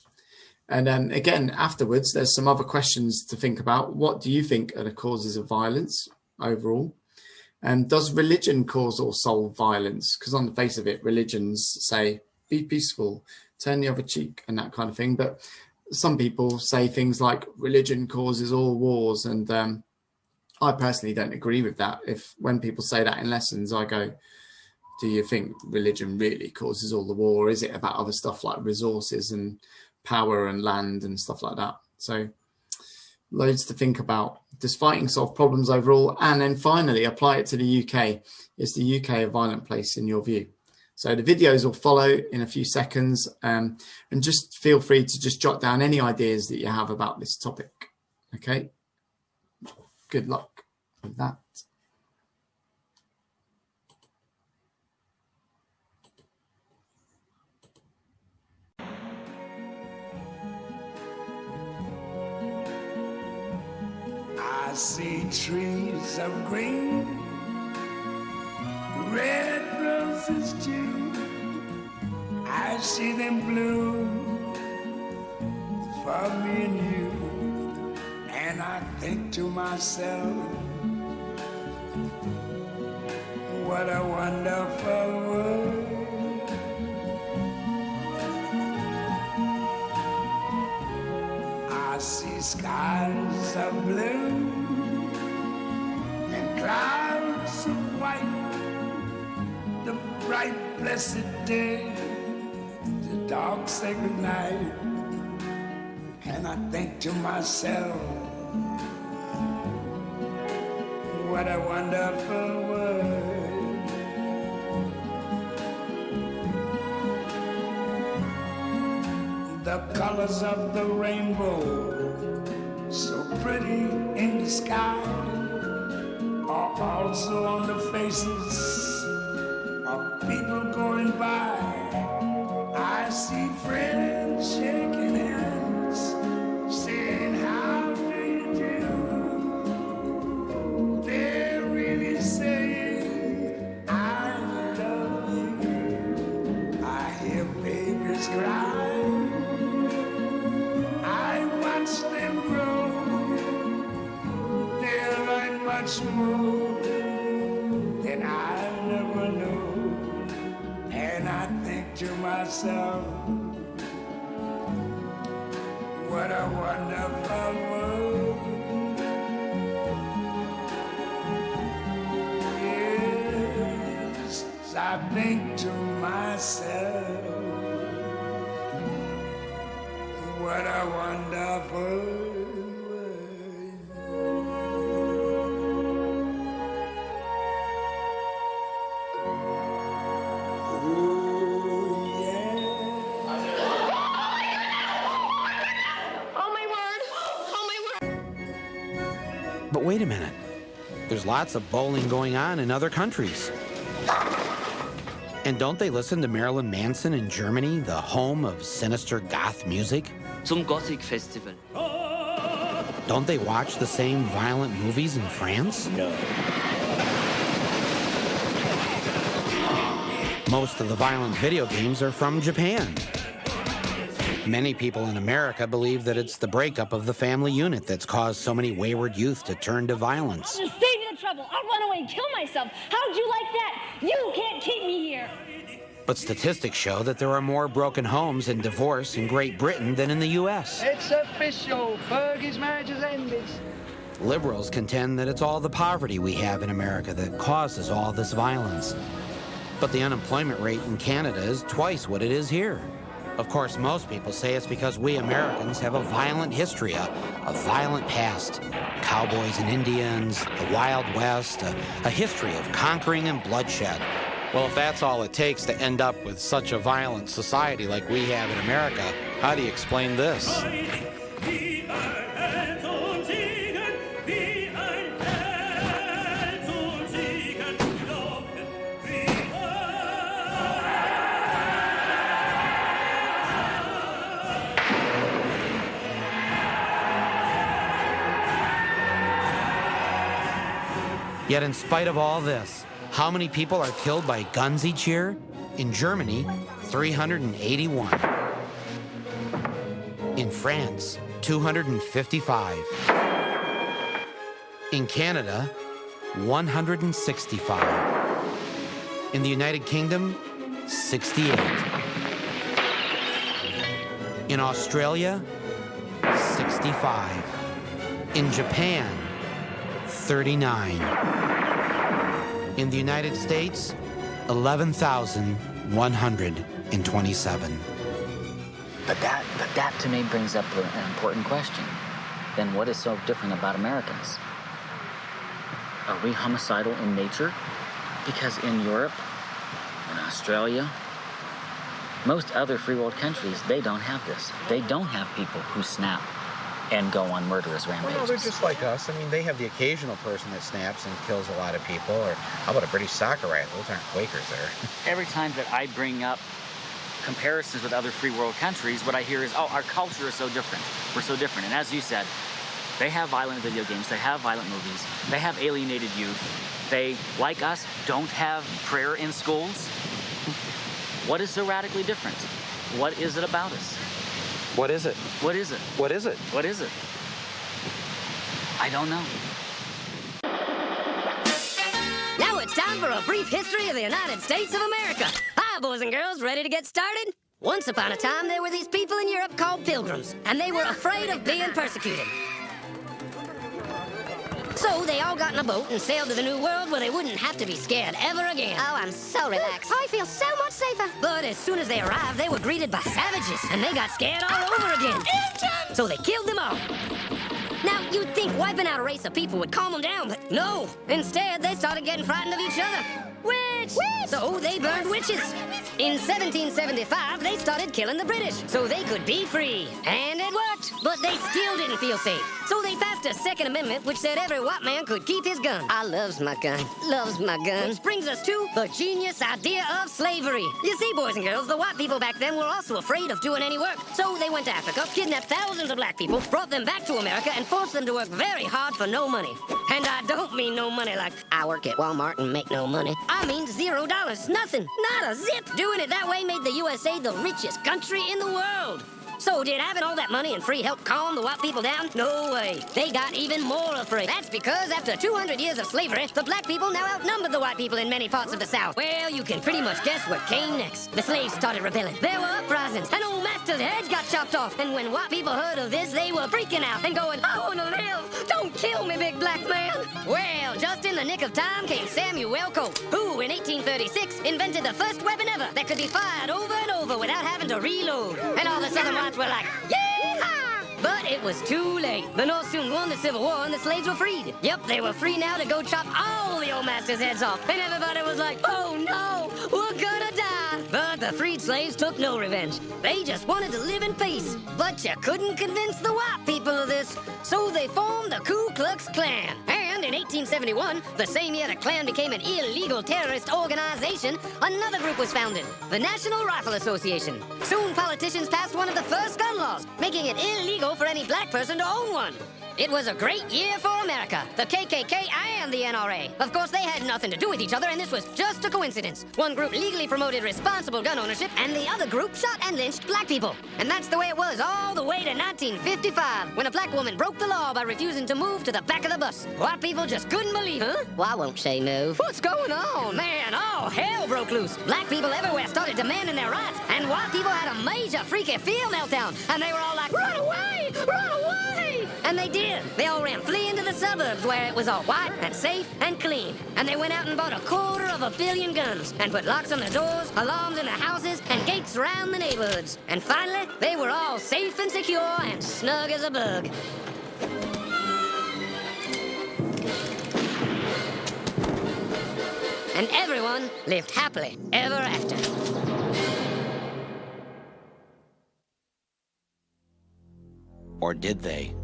And again, afterwards, there's some other questions to think about. What do you think are the causes of violence overall? And does religion cause or solve violence? Because on the face of it, religions say, be peaceful, turn the other cheek and that kind of thing. But some people say things like religion causes all wars, and I personally don't agree with that. When people say that in lessons, I go, do you think religion really causes all the war? Or is it about other stuff like resources and power and land and stuff like that? So loads to think about. Does fighting solve problems overall? And then finally, apply it to the UK. Is the UK a violent place in your view? So the videos will follow in a few seconds, and just feel free to just jot down any ideas that you have about this topic. Okay, good luck with that. I see trees of green, red roses too. I see them bloom for me and you. And I think to myself, what a wonderful world. I see skies of blue and clouds of white, the bright blessed day, the dark sacred night. And I think to myself, what a wonderful world. The colors of the rainbow, so pretty in the sky, are also on the faces of people going by. I see friends shaking hands, saying, how do you do? They're really saying, I love you. I hear babies cry, I watch them grow. They learn much more than I never knew. And I think to myself, what a wonderful world. Yes, I think to myself, what a wonderful world. But wait a minute. There's lots of bowling going on in other countries. And don't they listen to Marilyn Manson in Germany, the home of sinister goth music? Zum Gothic Festival. Don't they watch the same violent movies in France? No. Most of the violent video games are from Japan. Many people in America believe that it's the breakup of the family unit that's caused so many wayward youth to turn to violence. Just save me the trouble. I'll run away and kill myself. How'd you like that? You can't keep me here. But statistics show that there are more broken homes and divorce in Great Britain than in the U.S. It's official. Fergie's marriage has ended. Liberals contend that it's all the poverty we have in America that causes all this violence. But the unemployment rate in Canada is twice what it is here. Of course, most people say it's because we Americans have a violent history, a violent past. Cowboys and Indians, the Wild West, a history of conquering and bloodshed. Well, if that's all it takes to end up with such a violent society like we have in America, how do you explain this? Yet in spite of all this, how many people are killed by guns each year? In Germany, 381. In France, 255. In Canada, 165. In the United Kingdom, 68. In Australia, 65. In Japan, 39. In the United States, 11,127. But that to me brings up an important question. Then what is so different about Americans? Are we homicidal in nature? Because in Europe, in Australia, most other free world countries, they don't have this. They don't have people who snap and go on murderous rampages. Well, no, they're just like us. I mean, they have the occasional person that snaps and kills a lot of people. Or how about a British soccer rat? Those aren't Quakers there. Every time that I bring up comparisons with other free world countries, what I hear is, oh, our culture is so different. We're so different. And as you said, they have violent video games. They have violent movies. They have alienated youth. They, like us, don't have prayer in schools. What is so radically different? What is it about us? What is it? What is it? What is it? What is it? I don't know. Now it's time for a brief history of the United States of America. Hi, boys and girls, ready to get started? Once upon a time, there were these people in Europe called pilgrims, and they were afraid of being persecuted. So they all got in a boat and sailed to the New World where they wouldn't have to be scared ever again. Oh, I'm so relaxed. I feel so much safer. But as soon as they arrived, they were greeted by savages, and they got scared all over again. Indians! So they killed them all. Now, you'd think wiping out a race of people would calm them down, but no. Instead, they started getting frightened of each other. Witch! So they burned witches. In 1775, they started killing the British so they could be free. And it worked, but they still didn't feel safe. So they passed a Second Amendment which said every white man could keep his gun. I loves my gun. Loves my gun. Which brings us to the genius idea of slavery. You see, boys and girls, the white people back then were also afraid of doing any work. So they went to Africa, kidnapped thousands of black people, brought them back to America, and forced them to work very hard for no money. And I don't mean no money like I work at Walmart and make no money. I mean $0. Nothing. Not a zip. Doing it that way made the USA the richest country in the world. So did having all that money and free help calm the white people down? No way. They got even more afraid. That's because after 200 years of slavery, the black people now outnumbered the white people in many parts of the South. Well, you can pretty much guess what came next. The slaves started rebelling. There were uprisings, and old master's heads got chopped off. And when white people heard of this, they were freaking out and going, I want to live. Don't kill me, big black man. Well, just in the nick of time came Samuel Colt, who in 1836 invented the first weapon ever that could be fired over and over without having to reload. And all the southern whites were like, yeehaw! But it was too late. The North soon won the Civil War and the slaves were freed. Yep, they were free now to go chop all the old master's heads off. And everybody was like, oh no, we're gonna die. But the freed slaves took no revenge. They just wanted to live in peace. But you couldn't convince the white people of this. So they formed the Ku Klux Klan. And in 1871, the same year the Klan became an illegal terrorist organization, another group was founded, the National Rifle Association. Soon politicians passed one of the first gun laws, making it illegal for any black person to own one. It was a great year for America, the KKK and the NRA. Of course, they had nothing to do with each other, and this was just a coincidence. One group legally promoted responsible gun ownership, and the other group shot and lynched black people. And that's the way it was all the way to 1955, when a black woman broke the law by refusing to move to the back of the bus. White people just couldn't believe it. Huh? Why won't she move? What's going on? Man, all hell broke loose. Black people everywhere started demanding their rights, and white people had a major freaky feel meltdown, and they were all like, run away! Run away! And they did. They all ran fleeing to the suburbs where it was all white and safe and clean. And they went out and bought 250 million guns and put locks on the doors, alarms in the houses, and gates around the neighborhoods. And finally, they were all safe and secure and snug as a bug. And everyone lived happily ever after. Or did they?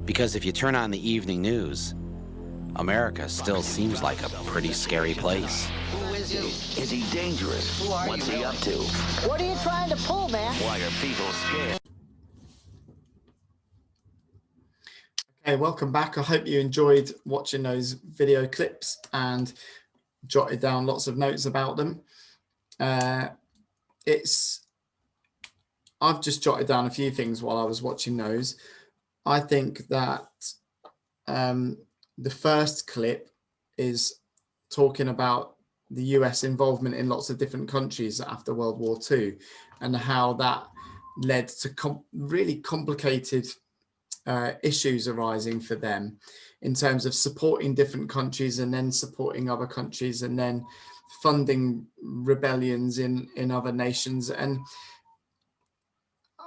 Because if you turn on the evening news, America still seems like a pretty scary place. Who is he? Is he dangerous? What's he up to? What are you trying to pull, man? Why are people scared? Okay, welcome back. I hope you enjoyed watching those video clips and jotted down lots of notes about them. I've just jotted down a few things while I was watching those. I think that the first clip is talking about the US involvement in lots of different countries after World War II, and how that led to really complicated issues arising for them in terms of supporting different countries and then supporting other countries and then funding rebellions in other nations. And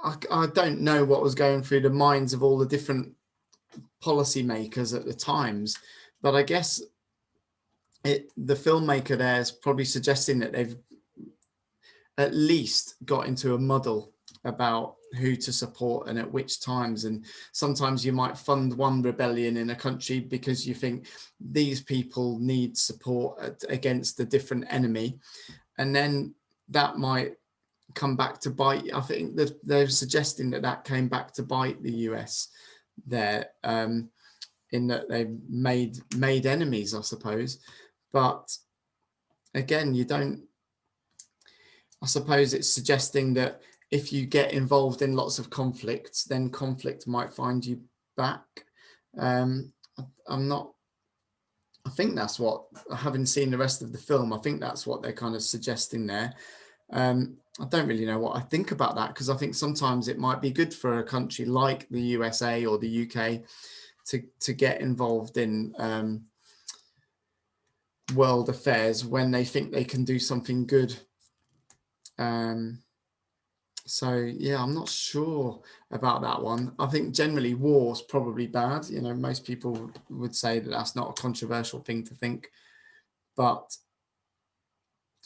I don't know what was going through the minds of all the different policymakers at the times, but I guess the filmmaker there is probably suggesting that they've at least got into a muddle about who to support and at which times. And sometimes you might fund one rebellion in a country because you think these people need support against a different enemy, and then that might come back to bite. I think that they're suggesting that came back to bite the US there, in that they made enemies, I suppose. But again, I suppose it's suggesting that if you get involved in lots of conflicts, then conflict might find you back. I think that's what, having seen the rest of the film, I think that's what they're kind of suggesting there. I don't really know what I think about that, because I think sometimes it might be good for a country like the USA or the UK to get involved in world affairs when they think they can do something good. So yeah, I'm not sure about that one. I think generally war's probably bad. You know, most people would say that that's not a controversial thing to think, but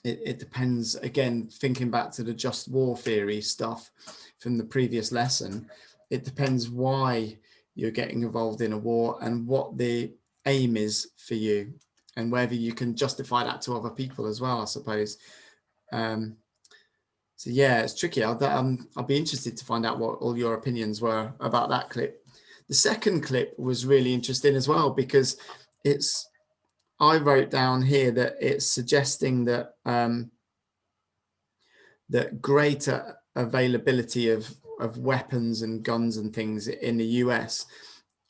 it depends. Again, thinking back to the just war theory stuff from the previous lesson, it depends why you're getting involved in a war and what the aim is for you, and whether you can justify that to other people as well, I suppose. So yeah, it's tricky. I'll be interested to find out what all your opinions were about that clip. The second clip was really interesting as well, because I wrote down here that it's suggesting that that greater availability of weapons and guns and things in the US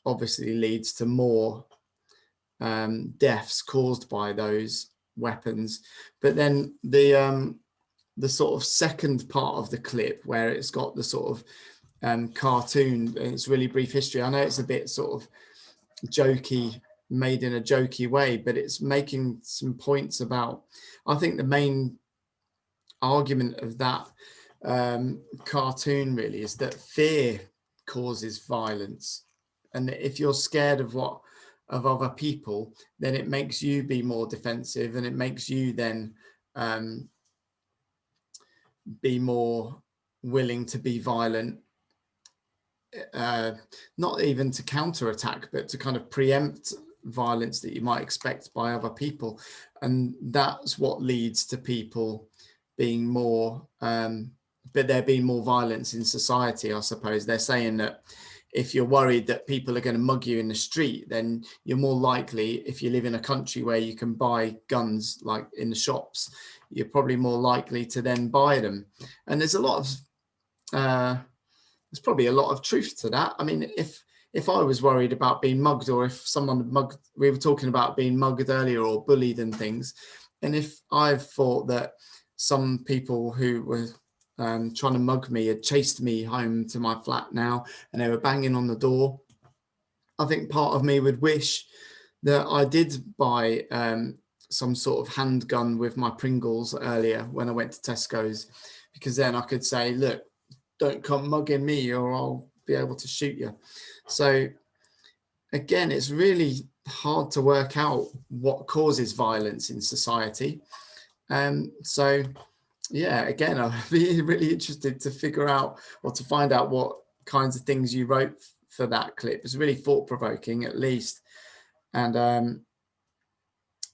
obviously leads to more deaths caused by those weapons. But then the sort of second part of the clip, where it's got the sort of cartoon, it's really brief history. I know it's a bit sort of jokey, made in a jokey way, but it's making some points about, I think the main argument of that cartoon really is that fear causes violence, and that if you're scared of other people, then it makes you be more defensive, and it makes you then be more willing to be violent, not even to counterattack, but to kind of preempt violence that you might expect by other people. And that's what leads to people being more, but there being more violence in society, I suppose. They're saying that if you're worried that people are going to mug you in the street, then you're more likely, if you live in a country where you can buy guns like in the shops, you're probably more likely to then buy them. And there's a lot of there's probably a lot of truth to that. I mean, if I was worried about being mugged, or if someone mugged, we were talking about being mugged earlier or bullied and things, and if I've thought that some people who were trying to mug me had chased me home to my flat now and they were banging on the door, I think part of me would wish that I did buy some sort of handgun with my Pringles earlier when I went to Tesco's, because then I could say, look, don't come mugging me or I'll be able to shoot you. So again, it's really hard to work out what causes violence in society. So yeah, again, I'd be really interested to figure out, or to find out, what kinds of things you wrote for that clip. It's really thought-provoking, at least. And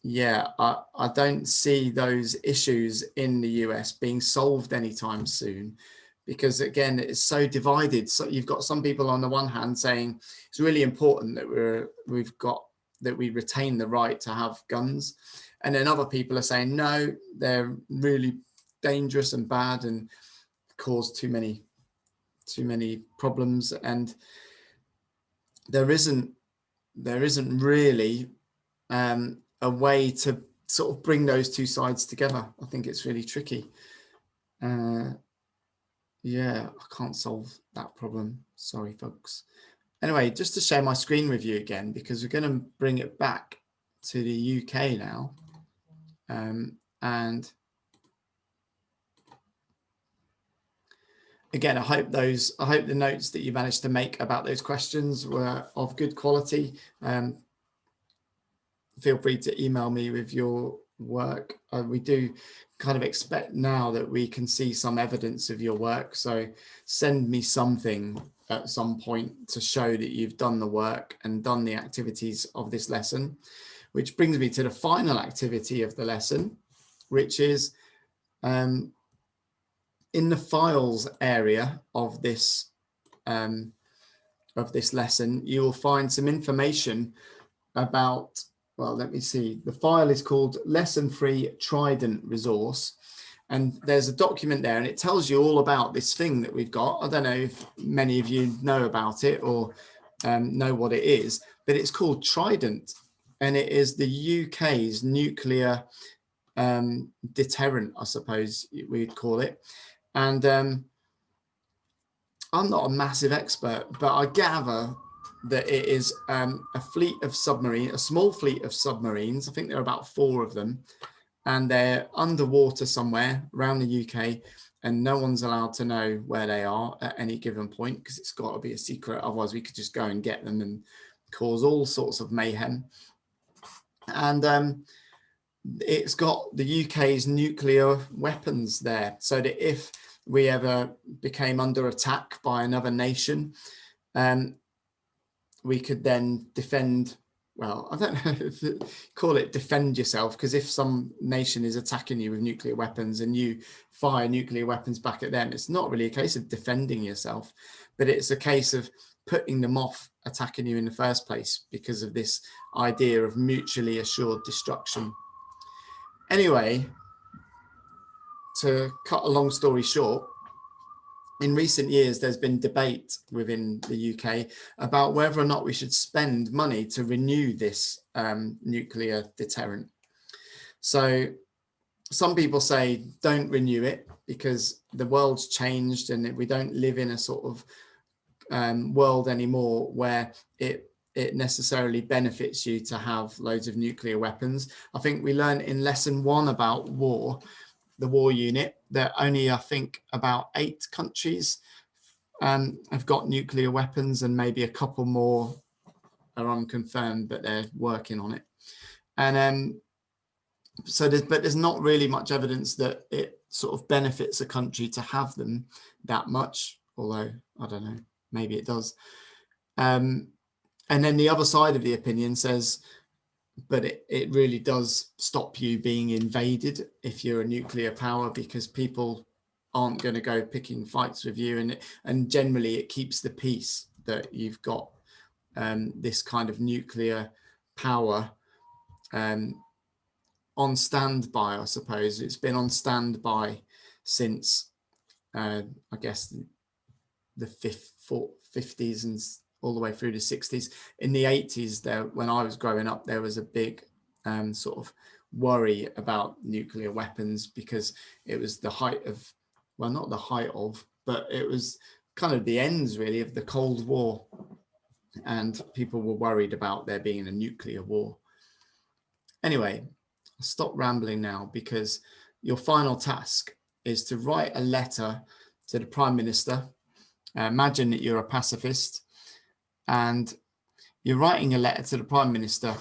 yeah, I don't see those issues in the US being solved anytime soon, because again, it's so divided. So you've got some people on the one hand saying it's really important that we retain the right to have guns, and then other people are saying no, they're really dangerous and bad and cause too many problems. And there isn't really a way to sort of bring those two sides together. I think it's really tricky. Yeah, I can't solve that problem. Sorry, folks. Anyway, just to share my screen with you again, because we're going to bring it back to the UK now. And again, I hope the notes that you managed to make about those questions were of good quality. Feel free to email me with your work. We do kind of expect now that we can see some evidence of your work. So send me something at some point to show that you've done the work and done the activities of this lesson, which brings me to the final activity of the lesson, which is in the files area of this lesson, you will find some information about, well, let me see. The file is called Lesson 3 Trident Resource. And there's a document there and it tells you all about this thing that we've got. I don't know if many of you know about it or know what it is, but it's called Trident. And it is the UK's nuclear deterrent, I suppose we'd call it. And I'm not a massive expert, but I gather that it is a fleet of submarines, a small fleet of submarines. I think there are about 4 of them, and they're underwater somewhere around the UK, and no one's allowed to know where they are at any given point because it's got to be a secret. Otherwise, we could just go and get them and cause all sorts of mayhem. And it's got the UK's nuclear weapons there, so that if we ever became under attack by another nation, we could then defend. Well, I don't know if call it defend yourself, because if some nation is attacking you with nuclear weapons and you fire nuclear weapons back at them, it's not really a case of defending yourself, but it's a case of putting them off attacking you in the first place because of this idea of mutually assured destruction. Anyway, to cut a long story short, in recent years, there's been debate within the UK about whether or not we should spend money to renew this nuclear deterrent. So some people say don't renew it because the world's changed and we don't live in a sort of world anymore where it necessarily benefits you to have loads of nuclear weapons. I think we learned in lesson 1 about war, the war unit, that only I think about 8 countries have got nuclear weapons, and maybe a couple more are unconfirmed, but they're working on it. And so there's not really much evidence that it sort of benefits a country to have them that much, although I don't know, maybe it does. And then the other side of the opinion says, but it really does stop you being invaded if you're a nuclear power, because people aren't going to go picking fights with you, and generally it keeps the peace that you've got this kind of nuclear power on standby. I suppose it's been on standby since I guess the 50s and all the way through the 60s. In the 80s, there, when I was growing up, there was a big sort of worry about nuclear weapons, because it was the height of, well, not the height of, but it was kind of the ends really of the Cold War, and people were worried about there being a nuclear war. Anyway, I'll stop rambling now, because your final task is to write a letter to the Prime Minister. Imagine that you're a pacifist and you're writing a letter to the Prime Minister,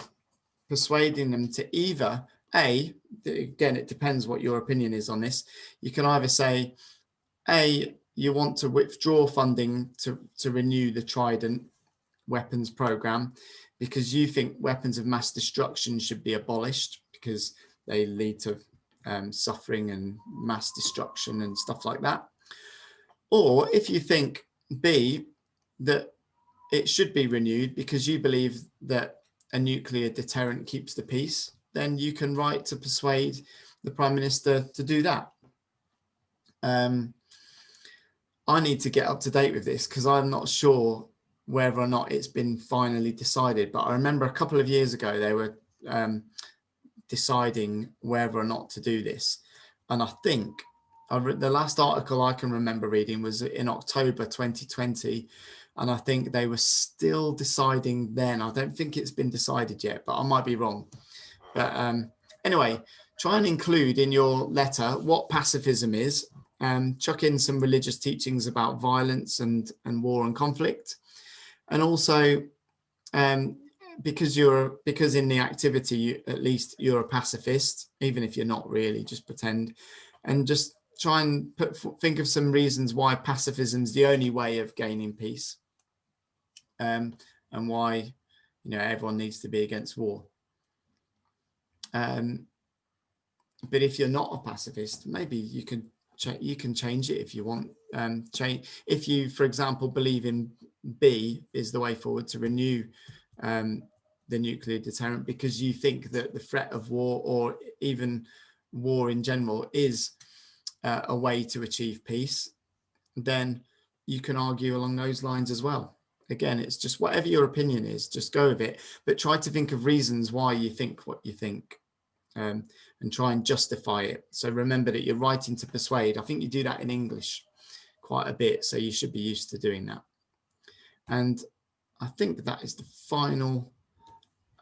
persuading them to either, A, again, it depends what your opinion is on this. You can either say, A, you want to withdraw funding to renew the Trident weapons program because you think weapons of mass destruction should be abolished because they lead to suffering and mass destruction and stuff like that. Or if you think, B, that it should be renewed because you believe that a nuclear deterrent keeps the peace, then you can write to persuade the Prime Minister to do that. I need to get up to date with this because I'm not sure whether or not it's been finally decided. But I remember a couple of years ago, they were deciding whether or not to do this. And I think the last article I can remember reading was in October 2020, and I think they were still deciding then. I don't think it's been decided yet, but I might be wrong. But anyway, try and include in your letter what pacifism is. Chuck in some religious teachings about violence and war and conflict, and also because in the activity at least you're a pacifist, even if you're not really, just pretend, and just try and think of some reasons why pacifism is the only way of gaining peace, and why everyone needs to be against war. But if you're not a pacifist, maybe you can change it if you want. If you, for example, believe in B is the way forward to renew the nuclear deterrent, because you think that the threat of war, or even war in general, is a way to achieve peace, then you can argue along those lines as well. Again, it's just whatever your opinion is, just go with it, but try to think of reasons why you think what you think, and try and justify it. So remember that you're writing to persuade. I think you do that in English quite a bit, so you should be used to doing that. And I think that is the final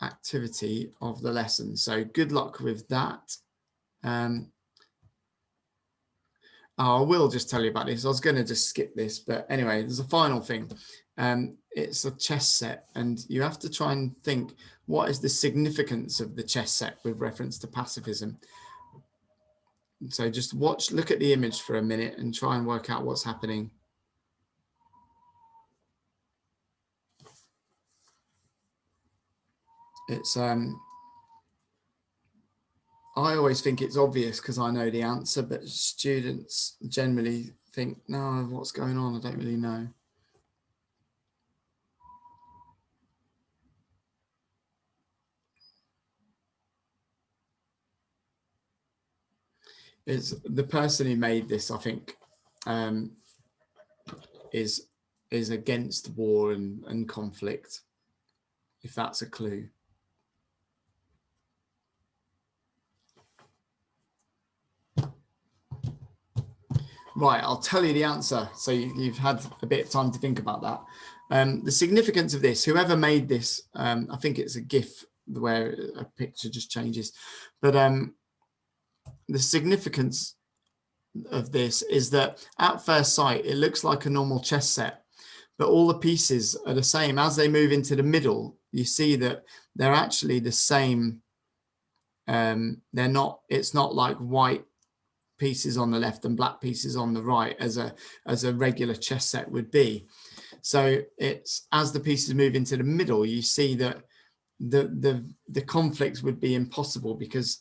activity of the lesson. So good luck with that. I will just tell you about this. I was going to just skip this, but anyway, there's a final thing. It's a chess set, and you have to try and think, what is the significance of the chess set with reference to pacifism? So just look at the image for a minute and try and work out what's happening. It's I always think it's obvious because I know the answer, but students generally think, no, what's going on? I don't really know. It's the person who made this, I think, is against war and conflict, if that's a clue. Right, I'll tell you the answer. So you've had a bit of time to think about that. The significance of this, whoever made this, I think it's a GIF where a picture just changes. But the significance of this is that at first sight, it looks like a normal chess set, but all the pieces are the same. As they move into the middle, you see that they're actually the same. It's not like white pieces on the left and black pieces on the right as a regular chess set would be. So it's as the pieces move into the middle, you see that the conflicts would be impossible, because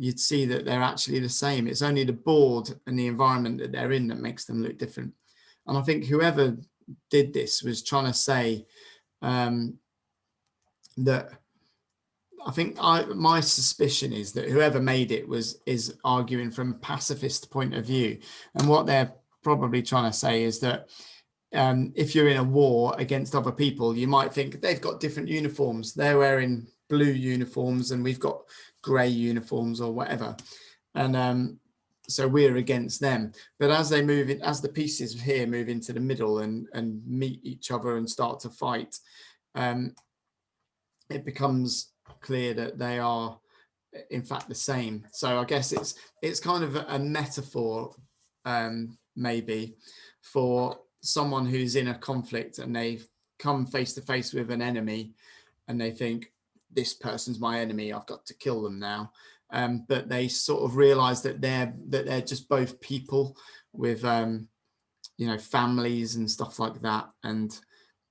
you'd see that they're actually the same. It's only the board and the environment that they're in that makes them look different. And I think whoever did this was trying to say that, I think my suspicion is that whoever made it is arguing from a pacifist point of view. And what they're probably trying to say is that if you're in a war against other people, you might think they've got different uniforms. They're wearing blue uniforms and we've got grey uniforms or whatever. And so we're against them. But as they move in, as the pieces here move into the middle and meet each other and start to fight, it becomes clear that they are in fact the same. So I guess it's kind of a metaphor, maybe, for someone who's in a conflict and they've come face to face with an enemy and they think, this person's my enemy, I've got to kill them now. But they sort of realize that they're just both people with families and stuff like that, and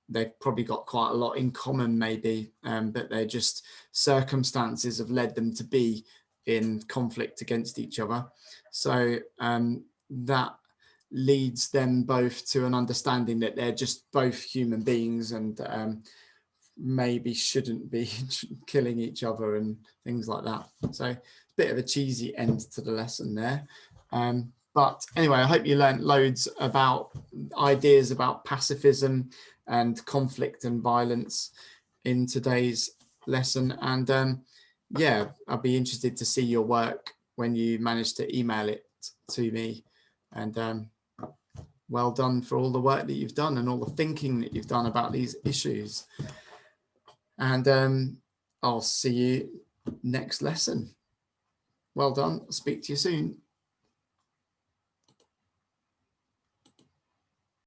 they've probably got quite a lot in common maybe, but they're just circumstances have led them to be in conflict against each other. So that leads them both to an understanding that they're just both human beings and maybe shouldn't be killing each other and things like that. So it's a bit of a cheesy end to the lesson there. But anyway, I hope you learned loads about ideas about pacifism and conflict and violence in today's lesson. And yeah, I'd be interested to see your work when you manage to email it to me. And well done for all the work that you've done and all the thinking that you've done about these issues. And I'll see you next lesson. Well done. I'll speak to you soon.